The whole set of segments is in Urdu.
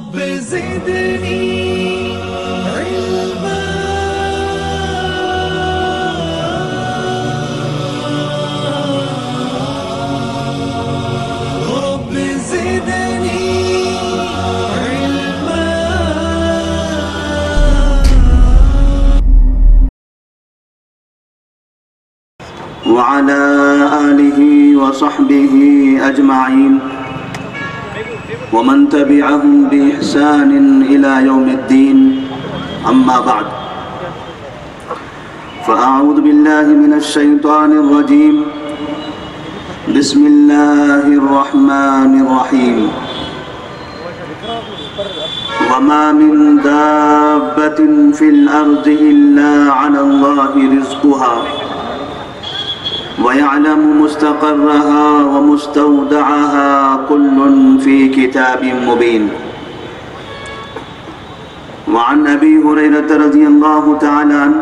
رب زدني علما رب زدني علما وعلى آله وصحبه أجمعين ومن تبعهم بإحسان إلى يوم الدين أما بعد فأعوذ بالله من الشيطان الرجيم بسم الله الرحمن الرحيم وما من دابة في الأرض إلا على الله رزقها ويعلم مستقرها ومستودعها كل في كتاب مبين وعن أبي هريرة رضي الله تعالى عنه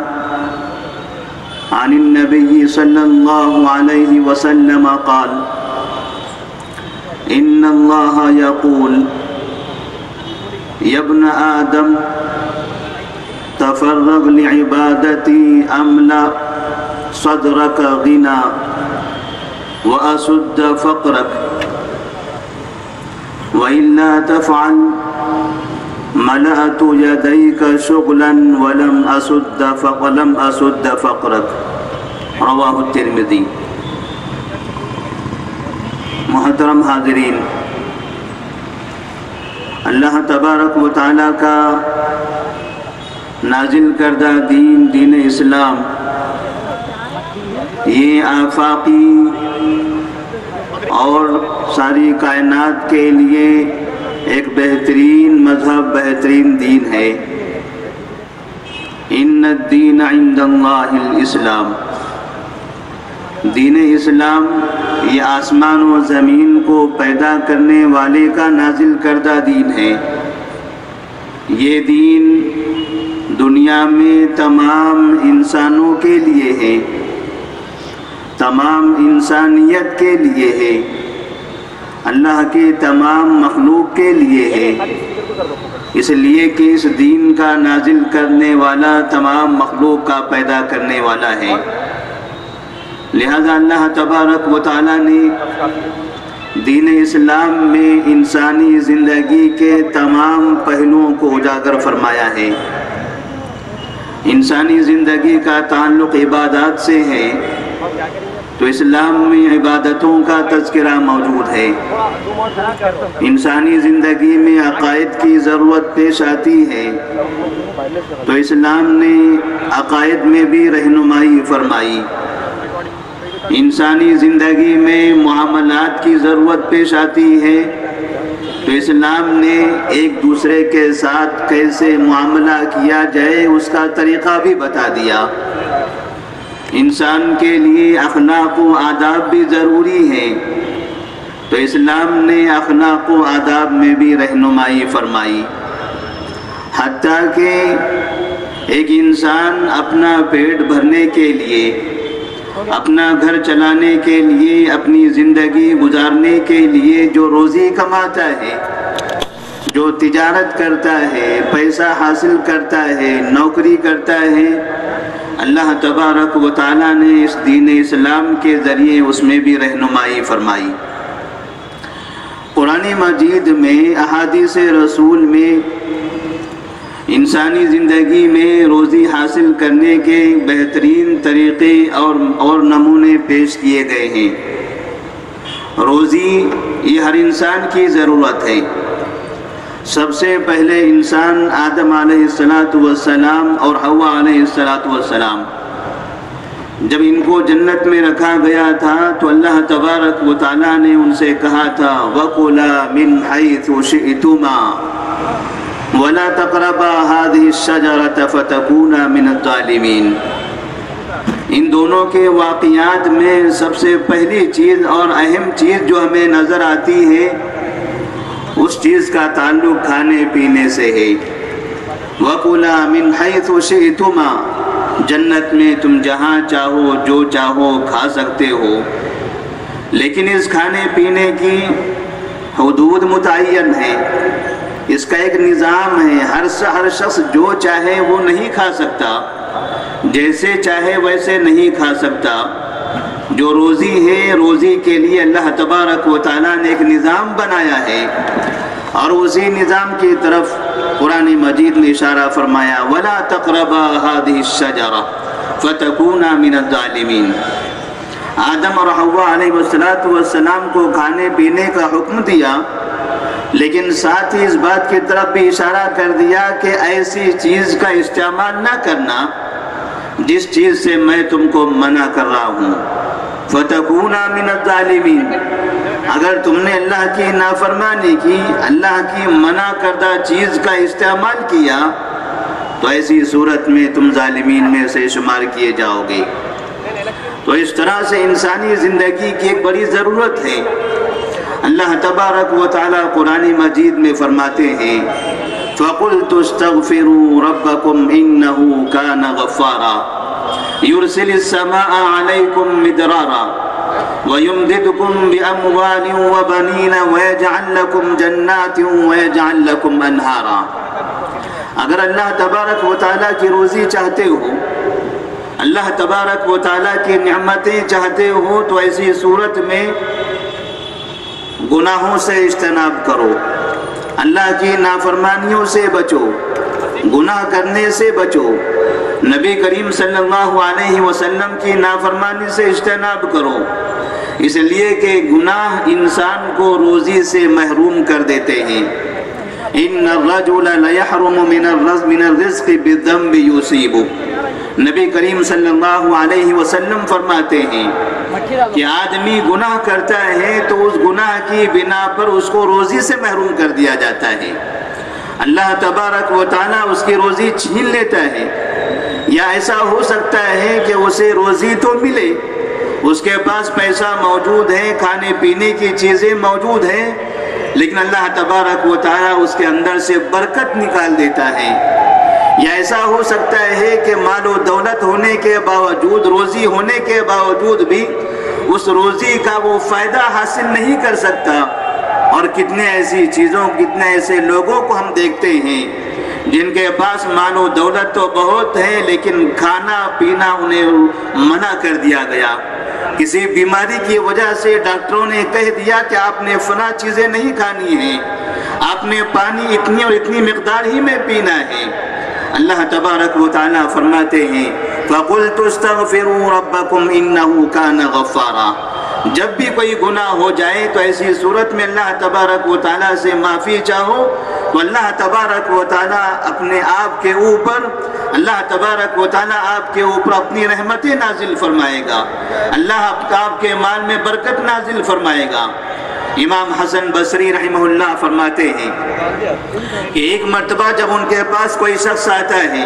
عن النبي صلى الله عليه وسلم قال إن الله يقول يا ابن آدم تفرغ لعبادتي أملأ صدرك غنى وأسد فقرك وإلا تفعل ملأت يديك شغلا ولم أسد فقرك رواہ الترمذی۔ محترم حاضرین، اللہ تبارک و تعالیٰ کا نازل کردہ دین اسلام یہ آفاقی اور ساری کائنات کے لیے ایک بہترین مذہب، بہترین دین ہے۔ ان الدین عند اللہ الاسلام، دین اسلام یہ آسمان و زمین کو پیدا کرنے والے کا نازل کردہ دین ہے۔ یہ دین دنیا میں تمام انسانوں کے لیے ہے، تمام انسانیت کے لیے ہے، اللہ کی تمام مخلوق کے لیے ہے، اس لیے کہ اس دین کا نازل کرنے والا تمام مخلوق کا پیدا کرنے والا ہے۔ لہذا اللہ تبارک و تعالیٰ نے دین اسلام میں انسانی زندگی کے تمام پہلوؤں کو اجاگر فرمایا ہے۔ انسانی زندگی کا تعلق عبادات سے ہے تو اسلام میں عبادتوں کا تذکرہ موجود ہے۔ انسانی زندگی میں عقائد کی ضرورت پیش آتی ہے تو اسلام نے عقائد میں بھی رہنمائی فرمائی۔ انسانی زندگی میں معاملات کی ضرورت پیش آتی ہے تو اسلام نے ایک دوسرے کے ساتھ کیسے معاملہ کیا جائے اس کا طریقہ بھی بتا دیا۔ انسان کے لیے اخلاق و آداب بھی ضروری ہیں تو اسلام نے اخلاق و آداب میں بھی رہنمائی فرمائی۔ حتیٰ کہ ایک انسان اپنا پیٹ بھرنے کے لیے، اپنا گھر چلانے کے لیے، اپنی زندگی گزارنے کے لیے جو روزی کماتا ہے، جو تجارت کرتا ہے، پیسہ حاصل کرتا ہے، نوکری کرتا ہے، اللہ تبارک و تعالیٰ نے اس دین اسلام کے ذریعے اس میں بھی رہنمائی فرمائی۔ قرآن مجید میں، احادیث رسول میں انسانی زندگی میں روزی حاصل کرنے کے بہترین طریقے اور نمونے پیش کیے گئے ہیں۔ روزی یہ ہر انسان کی ضرورت ہے۔ سب سے پہلے انسان آدم علیہ السلام اور حوا علیہ السلام جب ان کو جنت میں رکھا گیا تھا تو اللہ تبارک و تعالیٰ نے ان سے کہا تھا وَكُلَا مِنْ حَيْثُ شِئْتُمَا وَلَا تَقْرَبَا هَذِهِ الشَّجَرَةَ فَتَكُونَا مِنَ الظَّالِمِينَ۔ ان دونوں کے واقعات میں سب سے پہلی چیز اور اہم چیز جو ہمیں نظر آتی ہے اس چیز کا تعلق کھانے پینے سے ہے۔ وَكُلَا مِنْ حَيْثُ شِئْتُمَا، جنت میں تم جہاں چاہو جو چاہو کھا سکتے ہو، لیکن اس کھانے پینے کی حدود متعین ہیں، اس کا ایک نظام ہے، ہر شخص جو چاہے وہ نہیں کھا سکتا، جیسے چاہے ویسے نہیں کھا سکتا۔ جو روزی ہے، روزی کے لیے اللہ تبارک و تعالیٰ نے ایک نظام بنایا ہے، اور اسی نظام کی طرف قرآن مجید نے اشارہ فرمایا وَلَا تَقْرَبَا هَذِهِ الشَّجَرَةَ فَتَكُونَا مِنَ الظَّالِمِينَ۔ آدم اور حوا علیہ السلام کو کھانے پینے کا حکم دیا، لیکن ساتھ ہی اس بات کی طرف بھی اشارہ کر دیا کہ ایسی چیز کا استعمال نہ کرنا جس چیز سے میں تم کو منع کر رہا ہوں۔ فَتَكُونَا مِنَ الظَّالِمِينَ، اگر تم نے اللہ کی نافرمانی کی، اللہ کی منع کردہ چیز کا استعمال کیا، تو ایسی صورت میں تم ظالمین میں سے شمار کیے جاؤ گے۔ تو اس طرح سے انسانی زندگی کی ایک بڑی ضرورت ہے۔ اللہ تبارک و تعالیٰ قرآن مجید میں فرماتے ہیں فَقُلْتُ اسْتَغْفِرُوا رَبَّكُمْ إِنَّهُ كَانَ غَفَّارًا يُرْسِلِ السَّمَاءَ عَلَيْكُمْ مِدْرَارًا وَيُمْدِدْكُمْ بِأَمْوَالٍ وَبَنِينَ وَيَجْعَلْ لَكُمْ جَنَّاتٍ وَيَجْعَلْ لَكُمْ أَنْهَارًا۔ اگر اللہ تبارک و تعالیٰ کی روزی چاہتے ہو، اللہ تبارک و تعالیٰ کی نعمتیں چاہتے ہو، تو ایسی صورت میں گناہوں سے اجتناب کرو، اللہ کی نافرمانیوں سے بچو، گناہ کرنے سے بچو، نبی کریم صلی اللہ علیہ وسلم کی نافرمانی سے اجتناب کرو، اس لیے کہ گناہ انسان کو روزی سے محروم کر دیتے ہیں۔ ان الرجل لیحرم من الرزق بالذنب یصیبہ، نبی کریم صلی اللہ علیہ وسلم فرماتے ہیں کہ آدمی گناہ کرتا ہے تو اس گناہ کی بنا پر اس کو روزی سے محروم کر دیا جاتا ہے، اللہ تبارک و تعالیٰ اس کی روزی چھین لیتا ہے، یا ایسا ہو سکتا ہے کہ اسے روزی تو ملے، اس کے پاس پیسہ موجود ہے، کھانے پینے کی چیزیں موجود ہیں، لیکن اللہ تبارک و تعالیٰ اس کے اندر سے برکت نکال دیتا ہے۔ یا ایسا ہو سکتا ہے کہ مال و دولت ہونے کے باوجود، روزی ہونے کے باوجود بھی اس روزی کا وہ فائدہ حاصل نہیں کر سکتا۔ اور کتنے ایسی چیزوں، کتنے ایسے لوگوں کو ہم دیکھتے ہیں جن کے پاس مال و دولت تو بہت ہے، لیکن کھانا پینا انہیں منع کر دیا گیا۔ کسی بیماری کی وجہ سے ڈاکٹروں نے کہہ دیا کہ آپ نے فلاں چیزیں نہیں کھانی ہیں، آپ نے پانی اتنی اور اتنی مقدار ہی میں پینا ہے۔ اللہ تبارک و تعالیٰ فرماتے ہیں فَقُلْتُ اسْتَغْفِرُوا رَبَّكُمْ إِنَّهُ كَانَ غَفَّارًا، جب بھی کوئی گناہ ہو جائے تو ایسی صورت میں اللہ تبارک و تعالیٰ سے معافی چاہو، تو اللہ تبارک و تعالیٰ اپنے آپ کے اوپر، اللہ تبارک و تعالیٰ آپ کے اوپر اپنی رحمتیں نازل فرمائے گا، اللہ آپ کے مال میں برکت نازل فرمائے گا۔ امام حسن بصری رحمہ اللہ فرماتے ہیں کہ ایک مرتبہ جب ان کے پاس کوئی شخص آتا ہے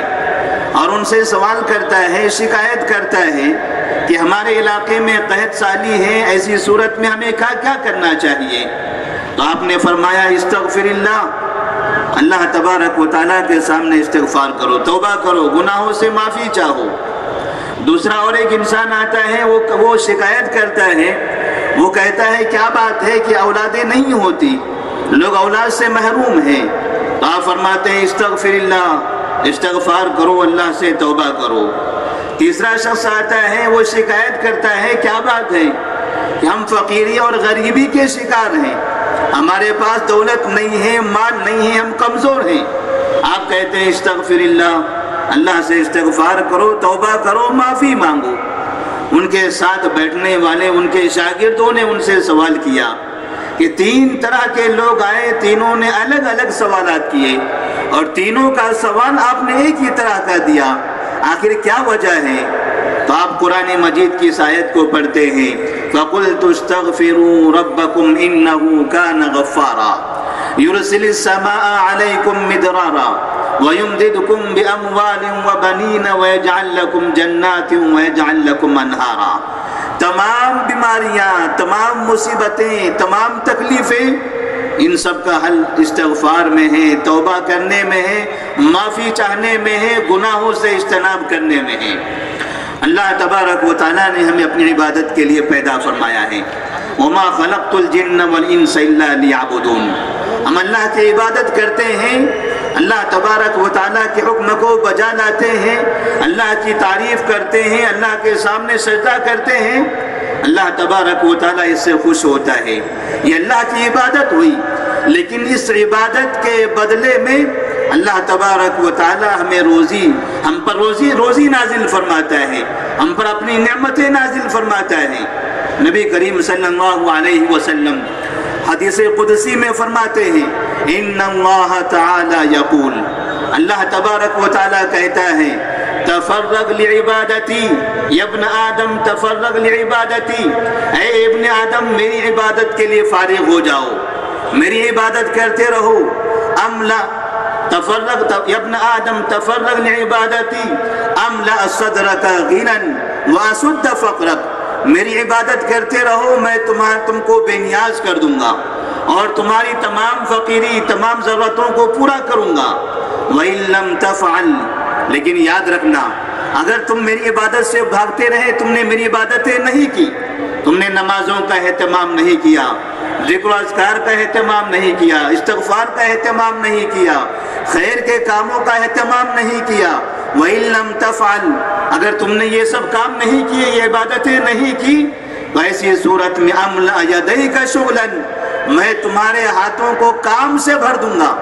اور ان سے سوال کرتا ہے، شکایت کرتا ہے کہ ہمارے علاقے میں قحط سالی ہے، ایسی صورت میں ہمیں کیا کرنا چاہیے، تو آپ نے فرمایا استغفر اللہ، اللہ تبارک و تعالیٰ کے سامنے استغفار کرو، توبہ کرو، گناہوں سے معافی چاہو۔ دوسرا اور ایک انسان آتا ہے، وہ شکایت کرتا ہے، وہ کہتا ہے کیا بات ہے کہ اولادیں نہیں ہوتی، لوگ اولاد سے محروم ہیں، تو آپ فرماتے ہیں استغفر اللہ، استغفار کرو، اللہ سے توبہ کرو۔ تیسرا شخص آتا ہے، وہ شکایت کرتا ہے کیا بات ہے کہ ہم فقیری اور غریبی کے شکار ہیں، ہمارے پاس دولت نہیں ہے، مال نہیں ہے، ہم کمزور ہیں۔ آپ کہتے ہیں استغفر اللہ، اللہ سے استغفار کرو، توبہ کرو، معافی مانگو۔ ان کے ساتھ بیٹھنے والے ان کے شاگردوں نے ان سے سوال کیا کہ تین طرح کے لوگ آئے، تینوں نے الگ الگ سوالات کیے اور تینوں کا سوال آپ نے ایک ہی طرح کا دیا، آخر کیا وجہ ہے؟ تو آپ قرآن مجید کی اس آیت کو پڑھتے ہیں فَقُلْتُ اسْتَغْفِرُوا رَبَّكُمْ إِنَّهُ كَانَ غَفَّارًا يُرْسِلِ السَّمَاءَ عَلَيْكُمْ مِدْرَارًا وَيُمْدِدْكُمْ بِأَمْوَالٍ وَبَنِينَ وَيَجْعَلْ لَكُمْ جَنَّاتٍ وَيَجْعَلْ لَكُمْ أَنْهَارًا۔ تمام بیماریاں، تمام مصیبتیں، تمام تکلیفیں، ان سب کا حل استغفار میں ہے، توبہ کرنے میں ہے، معافی چاہنے میں ہے، گناہوں سے اجتناب کرنے میں ہے۔ اللہ تبارک و تعالیٰ نے ہمیں اپنی عبادت کے لیے پیدا فرمایا ہے، وما خلقت الجن والانس الا ليعبدون. ہم اللہ کی عبادت کرتے ہیں، اللہ تبارک و تعالیٰ کے حکم کو بجا لاتے ہیں، اللہ کی تعریف کرتے ہیں، اللہ کے سامنے سجدہ کرتے ہیں. اللہ تبارک و تعالیٰ اس سے خوش ہوتا ہے. یہ اللہ کی عبادت ہوئی، لیکن اس عبادت کے بدلے میں اللہ تبارک و تعالیٰ ہمیں ہم پر روزی نازل فرماتا ہے، ہم پر اپنی نعمتیں نازل فرماتا ہے. نبی کریم صلی اللہ علیہ وسلم حدیث قدسی میں فرماتے ہیں ان اللہ تعالی یقول، اللہ تبارک و تعالیٰ کہتا ہے تفرغ لعبادتی یا ابن آدم تفرغ لعبادتی، اے ابن آدم میری عبادت کے لیے فارغ ہو جاؤ، میری عبادت کرتے رہو. املا تفرغ یا ابن آدم تفرغ لعبادتی املا صدرک غنا واسد فقرک، میری عبادت کرتے رہو، میں تم کو بے نیاز کر دوں گا اور تمہاری تمام فقیری تمام ضرورتوں کو پورا کروں گا. وَإِن لَمْ تَفْعَلْ، لیکن یاد رکھنا اگر تم میری عبادت سے بھاگتے رہے، تم نے میری عبادتیں نہیں کی، تم نے نمازوں کا اہتمام نہیں کیا، ذکر و اذکار کا اہتمام نہیں کیا، استغفار کا اہتمام نہیں کیا، خیر کے کاموں کا اہتمام نہیں کیا. وَإِن لَمْ تَفْعَلْ، اگر تم نے یہ سب کام نہیں کیے، یہ عبادتیں نہیں کی، تو ایسی صورت میں املأ یدیک شغلا، میں تمہارے ہاتھوں کو کام سے بھر دوں گا،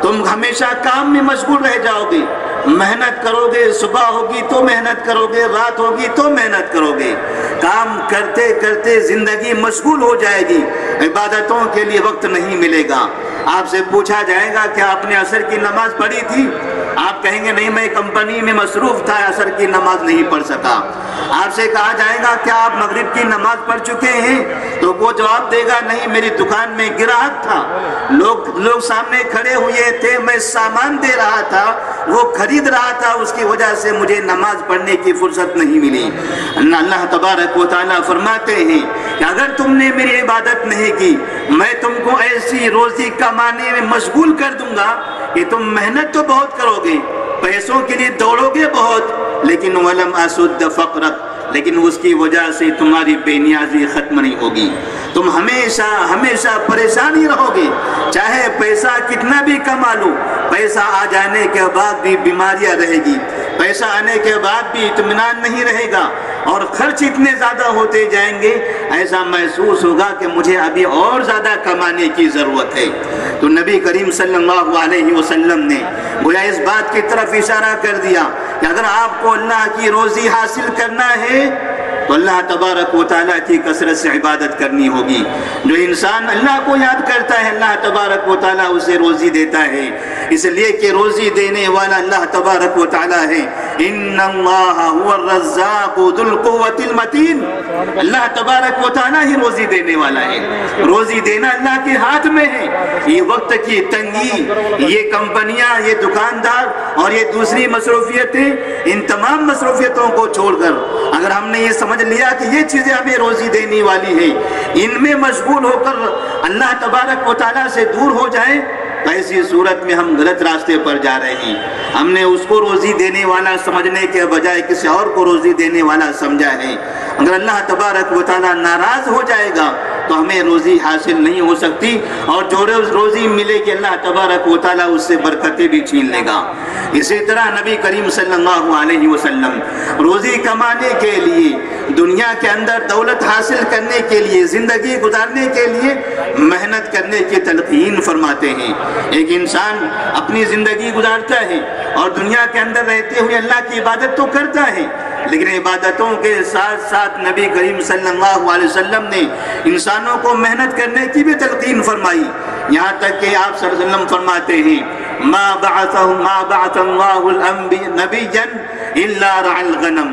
تم ہمیشہ کام میں مشغول رہ جاؤ گے، محنت کرو گے، صبح ہوگی تو محنت کرو گے، رات ہوگی تو محنت کرو گے، کام کرتے کرتے زندگی مشغول ہو جائے گی، عبادتوں کے لیے وقت نہیں ملے گا. آپ سے پوچھا جائے گا کہ آپ نے عصر کی نماز پڑھی تھی؟ آپ کہیں گے نہیں، میں کمپنی میں مصروف تھا، عصر کی نماز نہیں پڑھ سکا. آپ سے کہا جائے گا کیا آپ مغرب کی نماز پڑھ چکے ہیں؟ تو وہ جواب دے گا نہیں، میری دکان میں گراہک تھا، لوگ سامنے کھڑے ہوئے تھے، میں سامان دے رہا تھا، وہ خرید رہا تھا، اس کی وجہ سے مجھے نماز پڑھنے کی فرصت نہیں ملی. اللہ تبارک و تعالیٰ فرماتے ہیں کہ اگر تم نے میری عبادت نہیں کی، میں تم کو ایسی روزی کمانے میں مشغول کر دوں گا کہ تم محنت تو بہت کرو گے، پیسوں کے لیے دوڑو گے بہت، لیکن وَلَمْ أَسُدَّ فَقْرَكَ، لیکن اس کی وجہ سے تمہاری بے نیازی ختم نہیں ہوگی، تم ہمیشہ پریشان ہی رہو گے. چاہے پیسہ کتنا بھی کما لو، پیسہ آ جانے کے بعد بھی بیماریاں رہے گی، پیسہ آنے کے بعد بھی اطمینان نہیں رہے گا، اور خرچ اتنے زیادہ ہوتے جائیں گے، ایسا محسوس ہوگا کہ مجھے ابھی اور زیادہ کمانے کی ضرورت ہے. تو نبی کریم صلی اللہ علیہ وسلم نے گویا اس بات کی طرف اشارہ کر دیا کہ اگر آپ کو اللہ کی روزی حاصل کرنا ہے تو اللہ تبارک و تعالیٰ کی کثرت سے عبادت کرنی ہوگی. جو انسان اللہ کو یاد کرتا ہے، اللہ تبارک و تعالیٰ اسے روزی دیتا ہے، اس لیے کہ روزی دینے والا اللہ تبارک و تعالیٰ ہے. ان اللہ هو الرزاق ذو القوة المتین، اللہ تبارک و تعالیٰ ہی روزی دینے والا ہے. روزی دینا اللہ کے ہاتھ میں ہے. یہ وقت کی تنگی، یہ کمپنیاں، یہ دکاندار اور یہ دوسری مصروفیتیں، ان تمام مصروفیتوں کو چھوڑ کر اگر ہم نے یہ سمجھ لیا کہ یہ چیزیں ہمیں روزی دینے والی ہے، ان میں مشغول ہو کر اللہ تبارک و تعالیٰ سے دور ہو جائیں، ایسی صورت میں ہم غلط راستے پر جا رہے ہیں. ہم نے اس کو روزی دینے والا سمجھنے کے بجائے کسی اور کو روزی دینے والا سمجھا ہے. اگر اللہ تبارک و تعالیٰ ناراض ہو جائے گا تو ہمیں روزی حاصل نہیں ہو سکتی، اور جو روزی ملے گی اللہ تبارک و تعالیٰ اس سے برکتیں بھی چھین لے گا. اسی طرح نبی کریم صلی اللہ علیہ وسلم روزی کمانے کے لیے، دنیا کے اندر دولت حاصل کرنے کے لیے، زندگی گزارنے کے لیے محنت کرنے کی تلقین فرماتے ہیں. ایک انسان اپنی زندگی گزارتا ہے اور دنیا کے اندر رہتے ہوئے اللہ کی عبادت تو کرتا ہے، لیکن عبادتوں کے ساتھ ساتھ نبی کریم صلی اللہ علیہ وسلم نے انسانوں کو محنت کرنے کی بھی تلقین فرمائی. یہاں تک کہ آپ صلی اللہ علیہ وسلم فرماتے ہیں ما بعث اللہ نبیا الا رعى الغنم،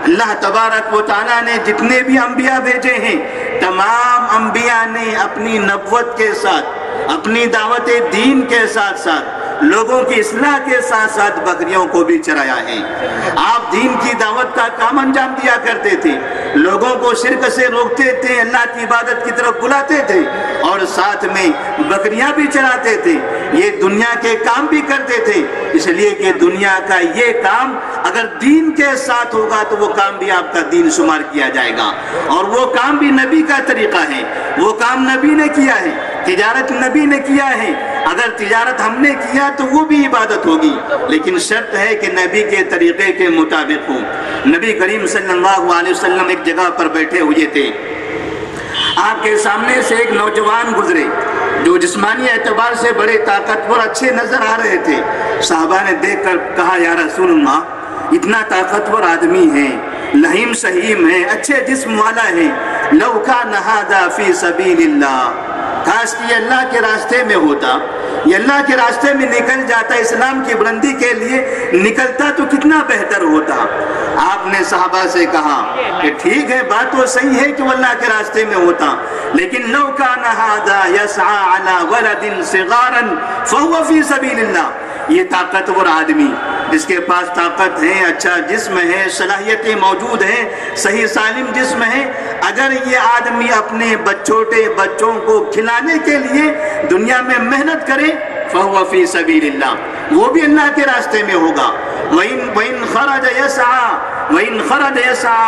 اللہ تبارک و تعالیٰ نے جتنے بھی انبیاء بھیجے ہیں، تمام انبیاء نے اپنی نبوت کے ساتھ، اپنی دعوت دین کے ساتھ ساتھ، لوگوں کی اصلاح کے ساتھ ساتھ بکریوں کو بھی چرایا ہے. آپ دین کی دعوت کا کام انجام دیا کرتے تھے، لوگوں کو شرک سے روکتے تھے، اللہ کی عبادت کی طرف بلاتے تھے، اور ساتھ میں بکریاں بھی چراتے تھے. یہ دنیا کے کام بھی کرتے تھے، اس لیے کہ دنیا کا یہ کام اگر اگر دین کے ساتھ ہوگا تو وہ کام بھی آپ کا دین شمار کیا جائے گا، اور وہ کام بھی نبی کا طریقہ ہے، وہ کام نبی نے کیا ہے، تجارت نبی نے کیا ہے۔ اگر تجارت ہم نے کیا تو وہ بھی عبادت ہوگی، لیکن شرط ہے کہ نبی کے طریقے کے مطابق ہو۔ نبی کریم صلی اللہ علیہ وسلم ایک جگہ پر بیٹھے ہوئے تھے، آپ کے سامنے سے ایک نوجوان گزرے جو جسمانی اعتبار سے بڑے طاقتور اچھے نظر آ رہے تھے۔ صحابہ نے دیکھ کر کہا یا رسول اللہ، اتنا طاقتور آدمی ہے، لہیم شہیم ہے، اچھے جسم والا ہے، لو کان ھذا فی سبیل اللہ، کاش کہ یہ اللہ کے راستے میں ہوتا، یہ اللہ کے راستے میں نکل جاتا، اسلام کی بلندی کے لیے نکلتا تو کتنا بہتر ہوتا۔ آپ نے صحابہ سے کہا کہ ٹھیک ہے، بات تو صحیح ہے کہ وہ اللہ کے راستے میں ہوتا، لیکن لو کان ھذا یسعی علی ولد صغارا فهو فی سبیل اللہ، یہ طاقتور آدمی جس کے پاس طاقت ہے، اچھا جسم ہے، صلاحیتیں موجود ہیں، صحیح سالم جسم ہے، اگر یہ آدمی اپنے چھوٹے بچوں کو کھلانے کے لیے دنیا میں محنت کرے فَهُوَ فِي سَبِيلِ اللَّهِ، وہ بھی اللہ کے راستے میں ہوگا۔ وَإِن خَرَجَ يَسْعَى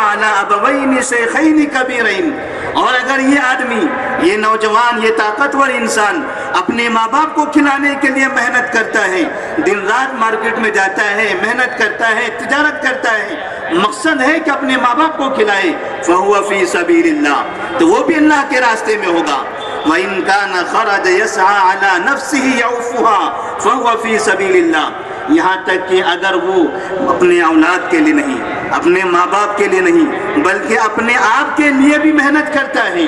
عَلَىٰ أَبَوَيْنِ شَيْخَيْنِ كَبِيرَيْنِ، اور اگر یہ آدمی، یہ نوجوان، یہ طاقتور انسان اپنے ماں باپ کو کھلانے کے لیے محنت کرتا ہے، دن رات مارکیٹ میں جاتا ہے، محنت کرتا ہے، تجارت کرتا ہے، مقصد ہے کہ اپنے ماں باپ کو کھلائے، فَهُوَ فِي سَبِيلِ اللَّهِ، تو وہ بھی اللہ کے راستے میں ہوگا۔ وَإِن كَانَ خَرَجَ يَسْعَى عَلَىٰ نَفْسِهِ يَعُفُّهَا فَهُوَ فِي سَبِيلِ اللَّهِ، یہاں تک کہ اگر وہ اپنے اولاد کے لیے نہیں، اپنے ماں باپ کے لیے نہیں، بلکہ اپنے آپ کے لیے بھی محنت کرتا ہے،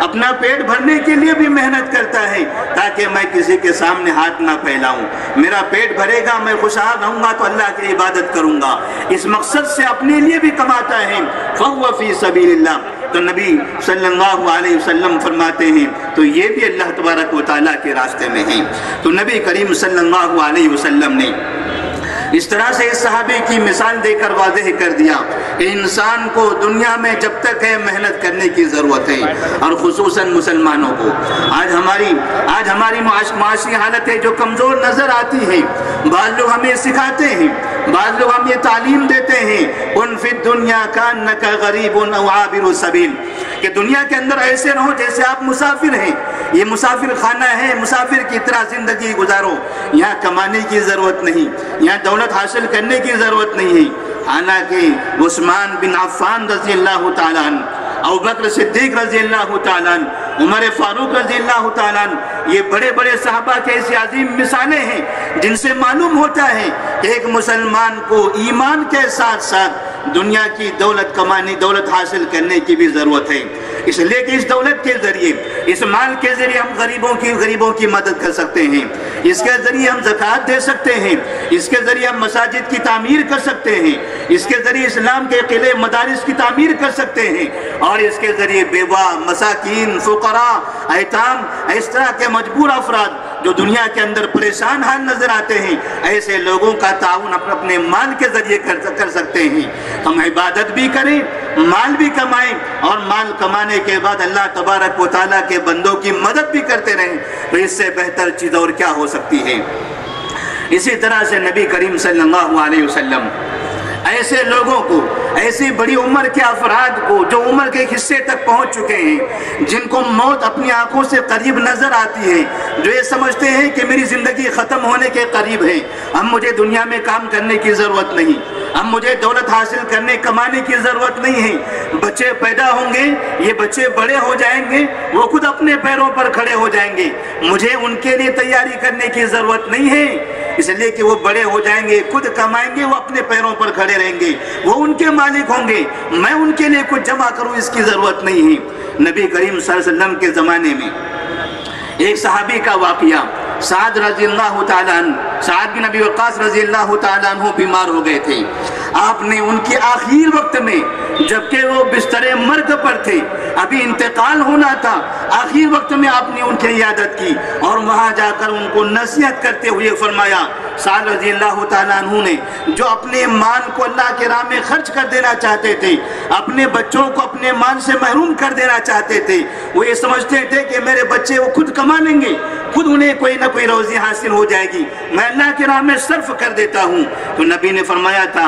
اپنا پیٹ بھرنے کے لیے بھی محنت کرتا ہے، تاکہ میں کسی کے سامنے ہاتھ نہ پھیلاؤں، میرا پیٹ بھرے گا، میں خوشحال رہوں گا تو اللہ کی عبادت کروں گا، اس مقصد سے اپنے لیے بھی کماتا ہے، فَهُوَ فِي سَبِيلِ اللَّهِ۔ تو نبی صلی اللہ علیہ وسلم فرماتے ہیں تو یہ بھی اللہ تبارک و تعالیٰ کے راستے میں ہیں۔ تو نبی کریم صلی اللہ علیہ وسلم نے اس طرح سے اس صحابی کی مثال دے کر واضح کر دیا کہ انسان کو دنیا میں جب تک ہے محنت کرنے کی ضرورت ہے، اور خصوصاً مسلمانوں کو آج ہماری معاشی حالتیں جو کمزور نظر آتی ہیں، بعض لوگ ہمیں سکھاتے ہیں، بعض لوگ ہمیں تعلیم دیتے ہیں، ان فی الدنیا کانک غریب او عابر سبیل، کہ دنیا کے اندر ایسے رہو جیسے آپ مسافر ہیں، یہ مسافر خانہ ہے، مسافر کی طرح زندگی گزارو، یہاں کمانے کی ضرورت نہیں، یہاں دولت حاصل کرنے کی ضرورت نہیں ہے۔ حالانکہ عثمان بن عفان رضی اللہ تعالیٰ عنہ، ابوبکر صدیق رضی اللہ تعالیٰ عنہ، عمر فاروق رضی اللہ تعالیٰ عنہ، یہ بڑے بڑے صحابہ کے ایسی عظیم مثالیں ہیں جن سے معلوم ہوتا ہے کہ ایک مسلمان کو ایمان کے ساتھ ساتھ دنیا کی دولت کمانے، دولت حاصل کرنے کی بھی ضرورت ہے، اس لیے کہ اس دولت کے ذریعے، اس مال کے ذریعے ہم غریبوں کی مدد کر سکتے ہیں، اس کے ذریعے ہم زکوٰۃ دے سکتے ہیں، اس کے ذریعے ہم مساجد کی تعمیر کر سکتے ہیں، اس کے ذریعے اسلام کے قلعے مدارس کی تعمیر کر سکتے ہیں، اور اس کے ذریعے بیوہ، مساکین، فقراء، ایتام، اس طرح کے مجبور افراد جو دنیا کے اندر پریشان حال نظر آتے ہیں، ایسے لوگوں کا تعاون اپنے مال کے ذریعے کر سکتے ہیں۔ ہم عبادت بھی کریں، مال بھی کمائیں، اور مال کمانے کے بعد اللہ تبارک و تعالیٰ کے بندوں کی مدد بھی کرتے رہیں، تو اس سے بہتر چیز اور کیا ہو سکتی ہے۔ اسی طرح سے نبی کریم صلی اللہ علیہ وسلم ایسے لوگوں کو، ایسی بڑی عمر کے افراد کو جو عمر کے حصے تک پہنچ چکے ہیں، جن کو موت اپنی آنکھوں سے قریب نظر آتی ہے، جو یہ سمجھتے ہیں کہ میری زندگی ختم ہونے کے قریب ہے، اب مجھے دنیا میں کام کرنے کی ضرورت نہیں، اب مجھے دولت حاصل کرنے کمانے کی ضرورت نہیں ہے، بچے پیدا ہوں گے، یہ بچے بڑے ہو جائیں گے، وہ خود اپنے پیروں پر کھڑے ہو جائیں گے، مجھے ان کے لیے تیاری کرنے کی ضرورت نہیں ہے، اس لیے کہ وہ بڑے ہو جائیں گے، خود کمائیں گے، وہ اپنے پیروں پر کھڑے رہیں گے، وہ ان کے مالک ہوں گے، میں ان کے لیے کچھ جمع کروں اس کی ضرورت نہیں ہے۔ نبی کریم صلی اللہ علیہ وسلم کے زمانے میں ایک صحابی کا واقعہ، سعد رضی اللہ تعالیٰ عنہ، سعد بن ابی وقاص رضی اللہ تعالیٰ عنہ بیمار ہو گئے تھے، آپ نے ان کے آخر وقت میں، جبکہ وہ بستر مرگ پر تھے، ابھی انتقال ہونا تھا، آخر وقت میں آپ نے ان کی عیادت کی، اور وہاں جا کر ان کو نصیحت کرتے ہوئے فرمایا، سعد رضی اللہ تعالیٰ عنہ نے جو اپنے مال کو اللہ کے راہ میں خرچ کر دینا چاہتے تھے، اپنے بچوں کو اپنے مال سے محروم کر دینا چاہتے تھے، وہ یہ سمجھتے تھے کہ میرے بچے وہ خود کما لیں گے، خود انہیں کوئی نہ کوئی روزی حاصل ہو جائے گی، میں اللہ کے راہ میں صرف کر دیتا ہوں، تو نبی نے فرمایا تھا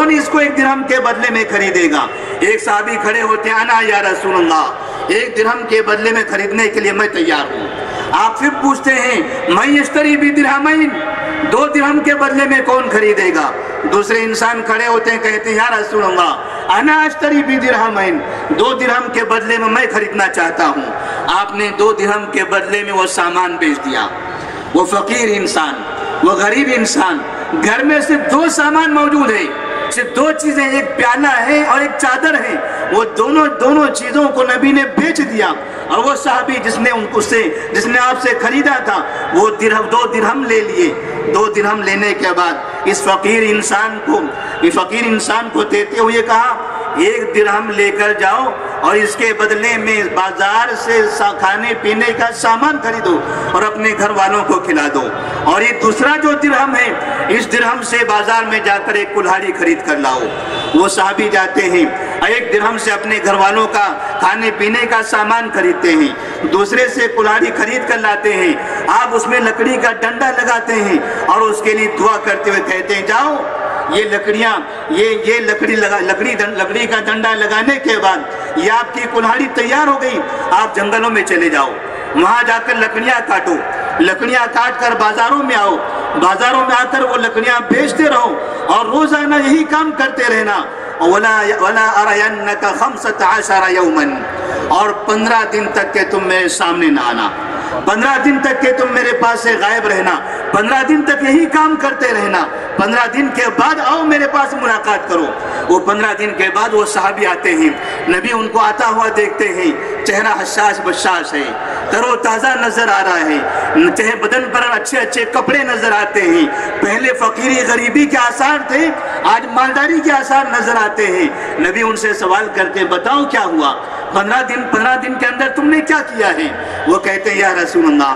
کون اس کو 1 درہم کے بدلے میں خریدے گا؟ ایک صحابی کھڑے ہوتے ہیں، انا یا رسول اللہ، 1 درہم کے بدلے میں خریدنے کے لیے میں تیار ہوں۔ آپ پھر پوچھتے ہیں من یشتری بدرہمین، 2 درہم کے بدلے میں کون خریدے گا؟ دوسرے انسان کھڑے ہوتے ہیں، کہتے ہیں یا رسول اللہ انا اشتری بدرہمین، 2 درہم کے بدلے میں خریدنا چاہتا ہوں۔ آپ نے 2 درہم کے بدلے میں وہ سامان بیچ دیا۔ وہ فقیر انسان، وہ غریب انسان، گھر میں صرف 2 سامان موجود ہے، صرف 2 چیزیں، ایک پیالہ ہے اور ایک چادر ہے، وہ دونوں چیزوں کو نبی نے بیچ دیا۔ اور وہ صحابی جس نے آپ سے خریدا تھا، وہ 2 درہم لے لیے۔ 2 درہم لینے کے بعد اس فقیر انسان کو دیتے ہوئے کہا 1 درہم لے کر جاؤ اور اس کے بدلے میں بازار سے کھانے پینے کا سامان خریدو اور اپنے گھر والوں کو کھلا دو، اور یہ دوسرا جو درہم ہے، اس درہم سے بازار میں جا کر ایک کلہاڑی خرید کر لاؤ۔ وہ صحابی جاتے ہیں، 1 درہم سے اپنے گھر والوں کا کھانے پینے کا سامان خریدتے ہیں، دوسرے سے کلہاڑی خرید کر لاتے ہیں۔ آپ اس میں لکڑی کا ڈنڈا لگاتے ہیں اور اس کے لیے دعا کرتے ہوئے کہتے ہیں جاؤ، یہ لکڑیاں، یہ لکڑی کا ڈنڈا لگانے کے بعد یہ آپ کی کلہاڑی تیار ہو گئی، آپ جنگلوں میں چلے جاؤ، وہاں جا کر لکڑیاں کاٹو، لکڑیاں کاٹ کر بازاروں میں آؤ، بازاروں میں آ کر وہ لکڑیاں بیچتے رہو اور روزانہ یہی کام کرتے رہنا۔ وَلَا أَرَيَنَّكَ 15 يَوْمًا، اور 15 دن تک کہ تم میرے سامنے نہ آنا، 15 دن تک کہ تم میرے پاس سے غائب رہنا، 15 دن تک یہی کام کرتے رہنا، 15 دن کے بعد آؤ میرے پاس ملاقات کرو۔ وہ 15 دن کے بعد وہ صحابی آتے ہیں، نبی ان کو آتا ہوا دیکھتے ہیں، چہرہ حشاش بشاش ہے، تر و تازہ نظر آ رہا ہے، چہرے بدن پر اچھے کپڑے نظر آتے ہیں۔ پہلے فقیری غریبی کے آثار تھے، آج مالداری کے آثار نظر آتے ہیں۔ نبی ان سے سوال کرتے بتاؤ کیا ہوا، 15 دن کے اندر تم نے کیا کیا ہے؟ وہ کہتے ہیں یا رسول اللہ،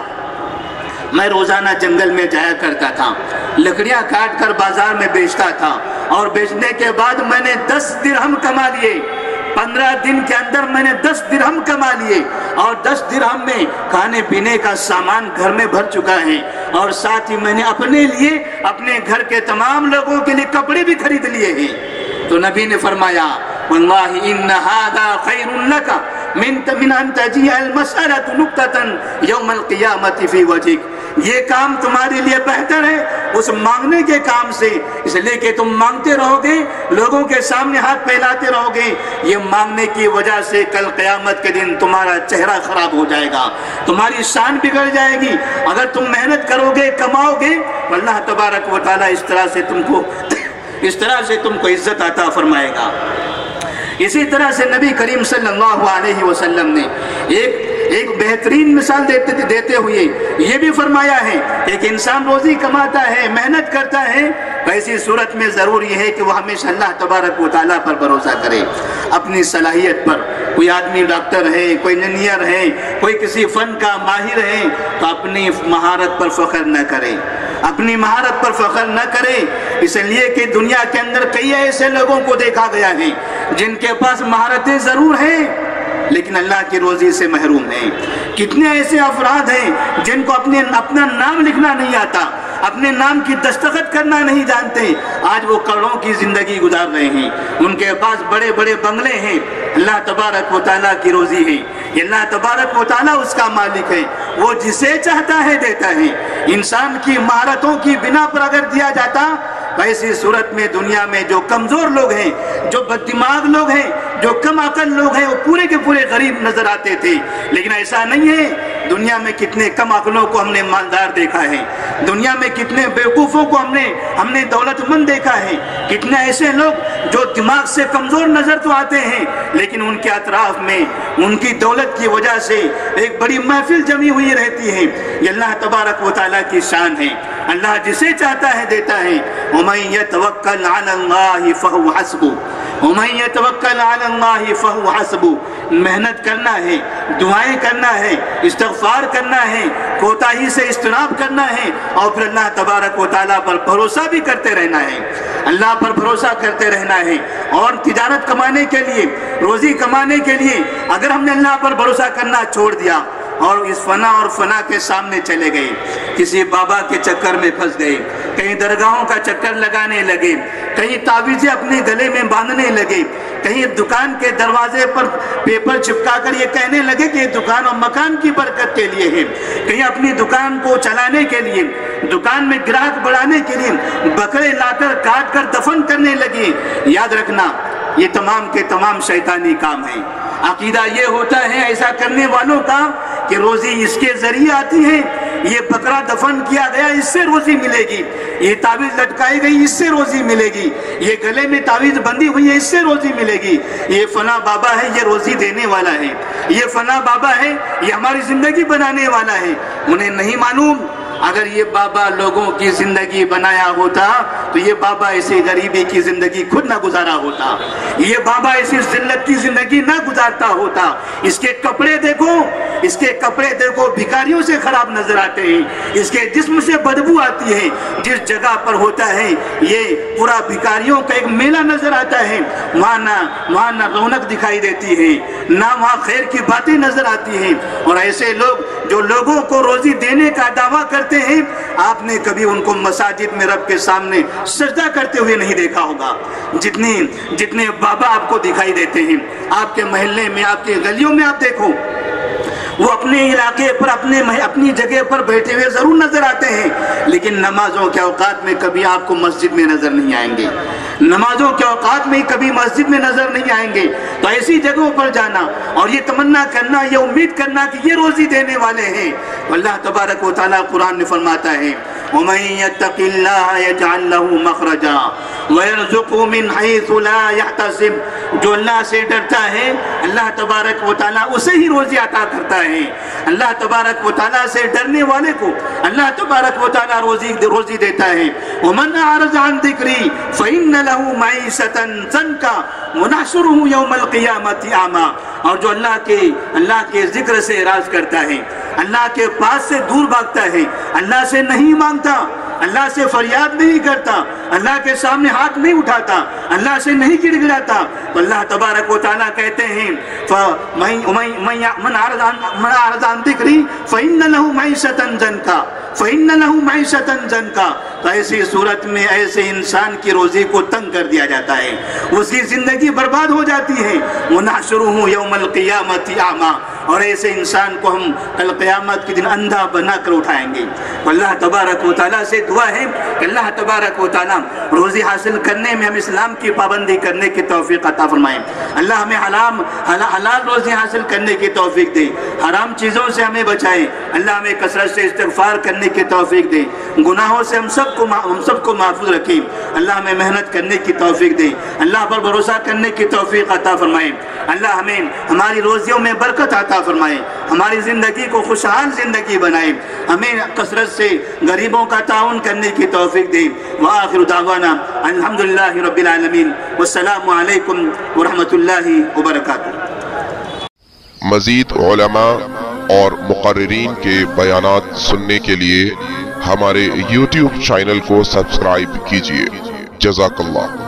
میں روزانہ جنگل میں جایا کرتا تھا، لکڑیاں کاٹ کر بازار میں بیچتا تھا، اور بیچنے کے بعد میں نے 10 درہم کما لیے۔ 15 دن کے اندر میں نے 10 درہم کما لیے، اور 10 درہم میں کھانے پینے کا سامان گھر میں بھر چکا ہے، اور ساتھ ہی میں نے اپنے لیے، اپنے گھر کے تمام لوگوں کے لیے کپڑے بھی خرید لیے ہیں۔ تو نبی نے فرمایا واللہ ان ھذا خیر لک من ان تجیء المسألة نکتة یوم القیامت فی وجہک، یہ کام تمہارے لیے بہتر ہے اس مانگنے کے کام سے، اس لیے کہ تم مانگتے رہو گے، لوگوں کے سامنے ہاتھ پھیلاتے رہو گے، یہ مانگنے کی وجہ سے کل قیامت کے دن تمہارا چہرہ خراب ہو جائے گا، تمہاری شان بگڑ جائے گی۔ اگر تم محنت کرو گے، کماؤ گے، اللہ تبارک و تعالیٰ اس طرح سے تم کو عزت عطا فرمائے گا۔ اسی طرح سے نبی کریم صلی اللہ علیہ وسلم نے ایک بہترین مثال دیتے ہوئے یہ بھی فرمایا ہے کہ ایک انسان روزی کماتا ہے، محنت کرتا ہے، ایسی صورت میں ضرور یہ ہے کہ وہ ہمیشہ اللہ تبارک و تعالیٰ پر بھروسہ کرے، اپنی صلاحیت پر۔ کوئی آدمی ڈاکٹر ہے، کوئی انجینئر ہے، کوئی کسی فن کا ماہر ہے، تو اپنی مہارت پر فخر نہ کرے، اپنی مہارت پر فخر نہ کرے، اس لیے کہ دنیا کے اندر کئی ایسے لوگوں کو دیکھا گیا ہے جن کے پاس مہارتیں ضرور ہیں لیکن اللہ کی روزی سے محروم ہیں۔ کتنے ایسے افراد ہیں جن کو اپنا نام لکھنا نہیں آتا، اپنے نام کی دستخط کرنا نہیں جانتے، آج وہ کروڑوں کی زندگی گزار رہے ہیں، ان کے پاس بڑے بڑے بنگلے ہیں۔ اللہ تبارک و تعالیٰ کی روزی ہے، اللہ تبارک و تعالیٰ اس کا مالک ہے، وہ جسے چاہتا ہے دیتا ہے۔ انسان کی مہارتوں کی بنا پر اگر دیا جاتا، ایسی صورت میں دنیا میں جو کمزور لوگ ہیں، جو بد دماغ لوگ ہیں، جو کم عقل لوگ ہیں، وہ پورے کے پورے غریب نظر آتے تھے، لیکن ایسا نہیں ہے۔ دنیا میں کتنے کم عقلوں کو ہم نے مالدار دیکھا ہے، دنیا میں کتنے بیوقوفوں کو ہم نے دولت مند دیکھا ہے، کتنے ایسے لوگ جو دماغ سے کمزور نظر تو آتے ہیں لیکن ان کے اطراف میں ان کی دولت کی وجہ سے ایک بڑی محفل جمی ہوئی رہتی ہے۔ یہ اللہ تبارک و تعالیٰ کی شان ہے، اللہ جسے چاہتا ہے دیتا ہے۔ وَمَن يَتَوَكَّلْ عَلَى اللَّهِ فَهُوَ حَسْبُهُ وَمَن يَتَوَكَّلْ عَلَى اللَّهِ فَهُوَ حَسْبُهُ۔ محنت کرنا ہے، دعائیں کرنا ہے، استغفار کرنا ہے، کوتاہی سے اجتناب کرنا ہے، اور پھر اللہ تبارک و تعالیٰ پر بھروسہ بھی کرتے رہنا ہے، اللہ پر بھروسہ کرتے رہنا ہے۔ اور تجارت کمانے کے لیے، روزی کمانے کے لیے اگر ہم نے اللہ پر بھروسہ کرنا چھوڑ دیا اور اس فنا اور فنا کے سامنے چلے گئے، کسی بابا کے چکر میں پھنس گئے، کہیں درگاہوں کا چکر لگانے لگے، کہیں تعویذیں اپنے گلے میں باندھنے لگے، کہیں دکان کے دروازے پر پیپر چپکا کر یہ کہنے لگے کہ یہ دکان اور مکان کی برکت کے لیے ہے، کہیں اپنی دکان کو چلانے کے لیے، دکان میں گراہک بڑھانے کے لیے بکرے لا کر کاٹ کر دفن کرنے لگے۔ یاد رکھنا یہ تمام کے تمام شیطانی کام ہیں۔ عقیدہ یہ ہوتا ہے ایسا کرنے والوں کا کہ روزی اس کے ذریعے آتی ہے، یہ بکرا دفن کیا گیا اس سے روزی ملے گی، یہ تعویذ لٹکائی گئی اس سے روزی ملے گی، یہ گلے میں تعویذ بندھی ہوئی ہے اس سے روزی ملے گی، یہ فلاں بابا ہے یہ روزی دینے والا ہے، یہ فلاں بابا ہے یہ ہماری زندگی بنانے والا ہے۔ انہیں نہیں معلوم اگر یہ بابا لوگوں کی زندگی بنایا ہوتا تو یہ بابا ایسی غریبی کی زندگی خود نہ گزارا ہوتا، یہ بابا ایسی ذلت کی زندگی نہ گزارتا ہوتا۔ اس کے کپڑے دیکھو، اس کے کپڑے دیکھو بھکاریوں سے خراب نظر آتے ہیں، اس کے جسم سے بدبو آتی ہے، جس جگہ پر ہوتا ہے یہ پورا بھکاریوں کا ایک میلہ نظر آتا ہے، وہاں نہ رونق دکھائی دیتی ہے، نہ وہاں خیر کی باتیں نظر آتی ہیں۔ اور ایسے لوگ جو لوگوں کو روزی دینے کا دعویٰ کرتے ہیں، آپ نے کبھی ان کو مساجد میں رب کے سامنے سجدہ کرتے ہوئے نہیں دیکھا ہوگا۔ جتنے بابا آپ کو دکھائی دیتے ہیں آپ کے محلے میں، آپ کے گلیوں میں آپ دیکھو، وہ اپنے علاقے پر اپنی جگہ پر بیٹھے ہوئے ضرور نظر آتے ہیں، لیکن نمازوں کے اوقات میں کبھی آپ کو مسجد میں نظر نہیں آئیں گے، نمازوں کے اوقات میں کبھی مسجد میں نظر نہیں آئیں گے۔ تو ایسی جگہوں پر جانا اور یہ تمنا کرنا، یہ امید کرنا کہ یہ روزی دینے والے ہیں، اللہ تبارک و تعالیٰ قرآن میں فرماتا ہے وَمَن يَتَّقِ اللَّهَ يَجْعَلْ لَهُ مَخْرَجًا وَيَرْزُقْهُ مِنْ حَيْثُ لَا يَحْتَسِبُ۔ جو اللہ سے ڈرتا ہے اللہ تبارک و تعالیٰ اسے ہی روزی عطا کرتا ہے۔ اللہ تبارک و تعالیٰ سے ڈرنے والے کو اللہ تبارک و تعالیٰ روزی دیتا ہے۔ وَمَنْ أَعْرَضَ عَنْ ذِكْرِي فَإِنَّ لَهُ مَعِيشَةً ضَنْكًا وَنَحْشُرُهُ يَوْمَ الْقِيَامَةِ أَعْمَىٰ۔ اور جو اللہ کے ذکر سے اعراض کرتا ہے، اللہ کے پاس سے دور بھاگتا ہے، اللہ سے نہیں مانگتا، اللہ سے فریاد نہیں کرتا، اللہ کے سامنے ہاتھ نہیں اٹھاتا، اللہ سے نہیں گڑ گڑاتا، تو اللہ تبارک و تعالیٰ کہتے ہیں مَنْ أَعْرَضَ عَنْ ذِكْرِي فَإِنَّ لَهُ مَعِيشَةً ضَنْكًا۔ تو ایسی صورت میں ایسے انسان کی روزی کو تنگ کر دیا جاتا ہے، اس کی زندگی برباد ہو جاتی ہے۔ وَنَحْشُرُهُ يَوْمَ الْقِيَامَةِ أَعْمَىٰ۔ اور ایسے انسان کو ہم کل قیامت کے دن اندھا بنا کر اٹھائیں گے۔ اللہ تبارک و تعالیٰ سے دعا ہے کہ اللہ تبارک و تعالیٰ روزی حاصل کرنے میں ہم اسلام کی پابندی کرنے کی توفیق عطا فرمائیں۔ اللہ ہمیں حلال روزی حاصل کرنے کی توفیق دے، حرام چیزوں سے ہمیں بچائے۔ اللہ ہمیں کثرت سے استغفار کرنے کی توفیق دے، گناہوں سے ہم سب کو محفوظ رکھیں۔ اللہ ہمیں محنت کرنے کی توفیق دے، اللہ پر بھروسہ کرنے کی توفیق عطا فرمائے۔ اللہ ہمیں ہماری روزیوں میں برکت عطا فرمائے، ہماری زندگی کو خوشحال زندگی بنائے، ہمیں کثرت سے غریبوں کا تعاون کرنے کی توفیق دے۔ وآخر دعوانا الحمدللہ رب العالمین، والسلام علیکم ورحمۃ اللہ وبرکاتہ۔ مزید علماء اور مقررین کے بیانات سننے کے لیے ہمارے YouTube چینل کو سبسکرائب کیجیے۔ جزاک اللہ۔